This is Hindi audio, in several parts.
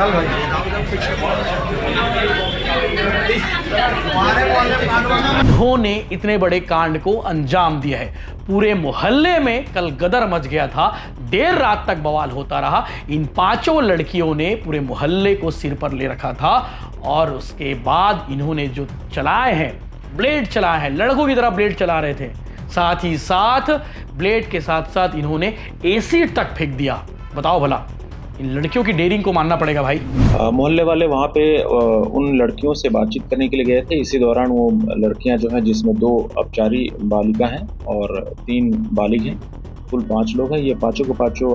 चल भाई उन्होंने इतने बड़े कांड को अंजाम दिया है। पूरे मोहल्ले में कल गदर मच गया था। देर रात तक बवाल होता रहा। इन पांचों लड़कियों ने पूरे मोहल्ले को सिर पर ले रखा था और उसके बाद इन्होंने जो चलाए हैं ब्लेड, चलाए हैं, लड़कों की तरह ब्लेड चला रहे थे। साथ ही साथ ब्लेड के साथ साथ इन्होंने एसिड तक फेंक दिया। बताओ भला, इन लड़कियों की डेयरिंग को मानना पड़ेगा भाई। मोहल्ले वाले वहाँ पे उन लड़कियों से बातचीत करने के लिए गए थे। इसी दौरान वो लड़कियां जो हैं, जिसमें 2 अपचारी बालिका हैं और 3 बालिग हैं, कुल 5 लोग हैं। ये पांचों के पांचों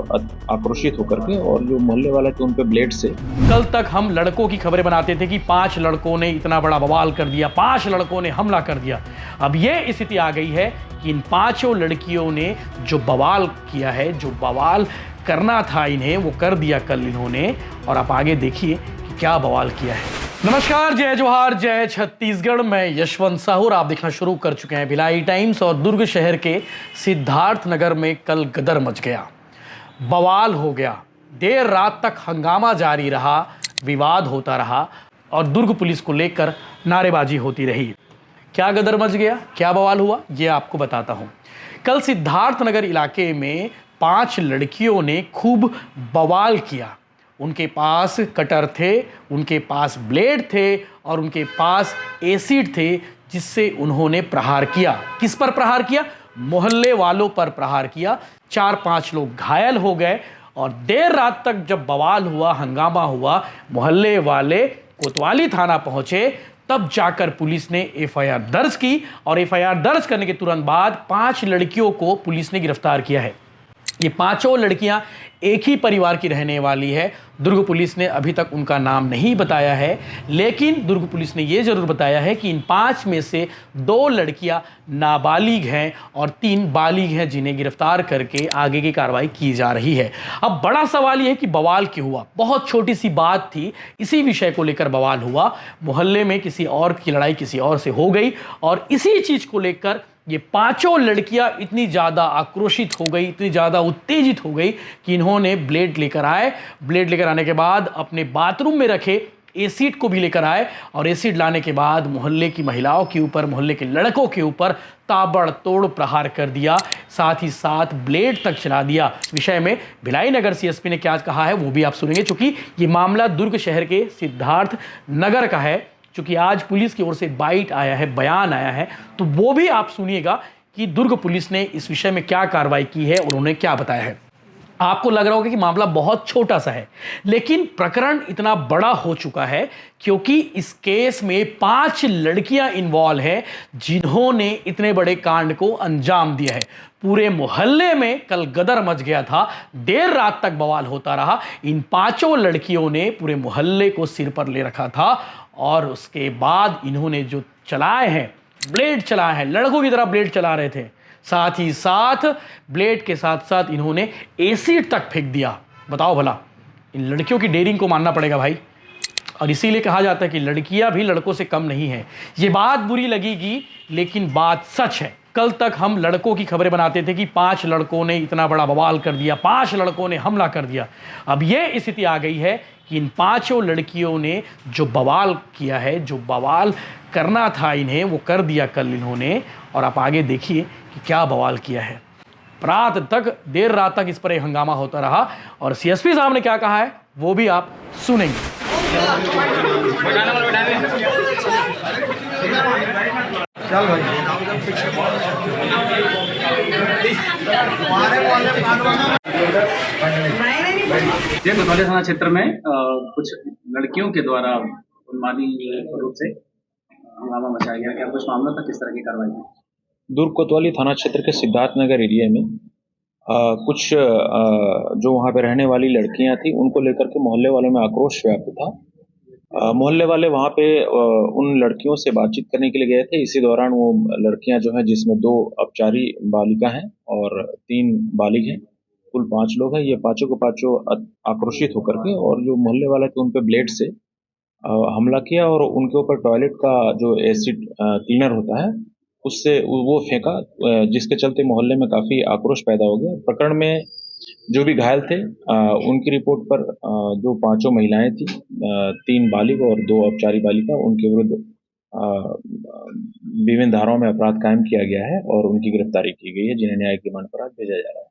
आक्रोशित होकर के और जो मोहल्ले वाला थे उन पे ब्लेड से। कल तक हम लड़कों की खबरें बनाते थे कि 5 लड़कों ने इतना बड़ा बवाल कर दिया, 5 लड़कों ने हमला कर दिया। अब ये स्थिति आ गई है कि इन पांचों लड़कियों ने जो बवाल किया है, जो बवाल करना था इन्हें, वो कर दिया कल इन्होंने। और आप आगे देखिए कि क्या बवाल किया है। नमस्कार, जय जोहार, जय छत्तीसगढ़। मैं यशवंत साहू, आप देखना शुरू कर चुके हैं भिलाई टाइम्स। और दुर्ग शहर के सिद्धार्थ नगर में कल गदर मच गया, बवाल हो गया। देर रात तक हंगामा जारी रहा, विवाद होता रहा और दुर्ग पुलिस को लेकर नारेबाजी होती रही। क्या गदर मच गया, क्या बवाल हुआ, ये आपको बताता हूँ। कल सिद्धार्थ नगर इलाके में 5 लड़कियों ने खूब बवाल किया। उनके पास कटर थे, उनके पास ब्लेड थे और उनके पास एसिड थे, जिससे उन्होंने प्रहार किया। किस पर प्रहार किया? मोहल्ले वालों पर प्रहार किया। 4-5 लोग घायल हो गए। और देर रात तक जब बवाल हुआ, हंगामा हुआ, मोहल्ले वाले कोतवाली थाना पहुंचे, तब जाकर पुलिस ने एफआईआर दर्ज की। और एफआईआर दर्ज करने के तुरंत बाद 5 लड़कियों को पुलिस ने गिरफ्तार किया है। ये पांचों लड़कियां एक ही परिवार की रहने वाली है। दुर्ग पुलिस ने अभी तक उनका नाम नहीं बताया है, लेकिन दुर्ग पुलिस ने ये जरूर बताया है कि इन 5 में से 2 लड़कियां नाबालिग हैं और 3 बालिग हैं, जिन्हें गिरफ्तार करके आगे की कार्रवाई की जा रही है। अब बड़ा सवाल यह है कि बवाल क्यों हुआ? बहुत छोटी सी बात थी, इसी विषय को लेकर बवाल हुआ। मोहल्ले में किसी और की लड़ाई किसी और से हो गई और इसी चीज को लेकर ये पांचों लड़कियां इतनी ज़्यादा आक्रोशित हो गई, इतनी ज़्यादा उत्तेजित हो गई कि इन्होंने ब्लेड लेकर आए। ब्लेड लेकर आने के बाद अपने बाथरूम में रखे एसिड को भी लेकर आए और एसिड लाने के बाद मोहल्ले की महिलाओं के ऊपर, मोहल्ले के लड़कों के ऊपर ताबड़तोड़ प्रहार कर दिया। साथ ही साथ ब्लेड तक चला दिया। विषय में भिलाई नगर सीएसपी ने क्या कहा है वो भी आप सुनेंगे, चूंकि ये मामला दुर्ग शहर के सिद्धार्थ नगर का है। चूंकि आज पुलिस की ओर से बाइट आया है, बयान आया है, तो वो भी आप सुनिएगा कि दुर्ग पुलिस ने इस विषय में क्या कार्रवाई की है और उन्होंने क्या बताया है। आपको लग रहा होगा कि मामला बहुत छोटा सा है, लेकिन प्रकरण इतना बड़ा हो चुका है क्योंकि इस केस में 5 लड़कियां इन्वॉल्व हैं, जिन्होंने इतने बड़े कांड को अंजाम दिया है। पूरे मोहल्ले में कल गदर मच गया था। देर रात तक बवाल होता रहा। इन पांचों लड़कियों ने पूरे मोहल्ले को सिर पर ले रखा था और उसके बाद इन्होंने जो चलाए हैं ब्लेड, चलाए हैं, लड़कों की तरह ब्लेड चला रहे थे। साथ ही साथ ब्लेड के साथ साथ इन्होंने एसिड तक फेंक दिया। बताओ भला, इन लड़कियों की डेयरिंग को मानना पड़ेगा भाई। और इसीलिए कहा जाता है कि लड़कियां भी लड़कों से कम नहीं है। ये बात बुरी लगेगी, लेकिन बात सच है। कल तक हम लड़कों की खबरें बनाते थे कि 5 लड़कों ने इतना बड़ा बवाल कर दिया, 5 लड़कों ने हमला कर दिया। अब ये स्थिति आ गई है कि इन पांचों लड़कियों ने जो बवाल किया है, जो बवाल करना था इन्हें, वो कर दिया कल इन्होंने। और आप आगे देखिए कि क्या बवाल किया है। रात तक, देर रात तक इस पर एक हंगामा होता रहा और सीएसपी साहब ने क्या कहा है वो भी आप सुनेंगे। चल भाई ये कोतवाली थाना क्षेत्र में कुछ लड़कियों के द्वारा उन्मादी रूप से हंगामा मचाया गया। क्या कुछ मामला था, किस तरह की कार्रवाई हुई? दुर्ग कोतवाली थाना क्षेत्र के सिद्धार्थ नगर एरिया में कुछ जो वहाँ पे रहने वाली लड़कियां थी, उनको लेकर के मोहल्ले वालों में आक्रोश व्याप्त था। मोहल्ले वाले वहाँ पे उन लड़कियों से बातचीत करने के लिए गए थे। इसी दौरान वो लड़कियां जो हैं, जिसमें 2 अपचारी बालिका हैं और 3 बालिग हैं, कुल 5 लोग हैं। ये पांचों के पांचों आक्रोशित होकर के और जो मोहल्ले वाले थे उन पे ब्लेड से हमला किया और उनके ऊपर टॉयलेट का जो एसिड क्लीनर होता है उससे वो फेंका, जिसके चलते मोहल्ले में काफी आक्रोश पैदा हो गया। प्रकरण में जो भी घायल थे उनकी रिपोर्ट पर जो पांचों महिलाएं थी, 3 बालिग और 2 अपचारी बालिका, उनके विरुद्ध विभिन्न धाराओं में अपराध कायम किया गया है और उनकी गिरफ्तारी की गई है, जिन्हें न्यायिक रिमांड पर आज भेजा जा रहा है।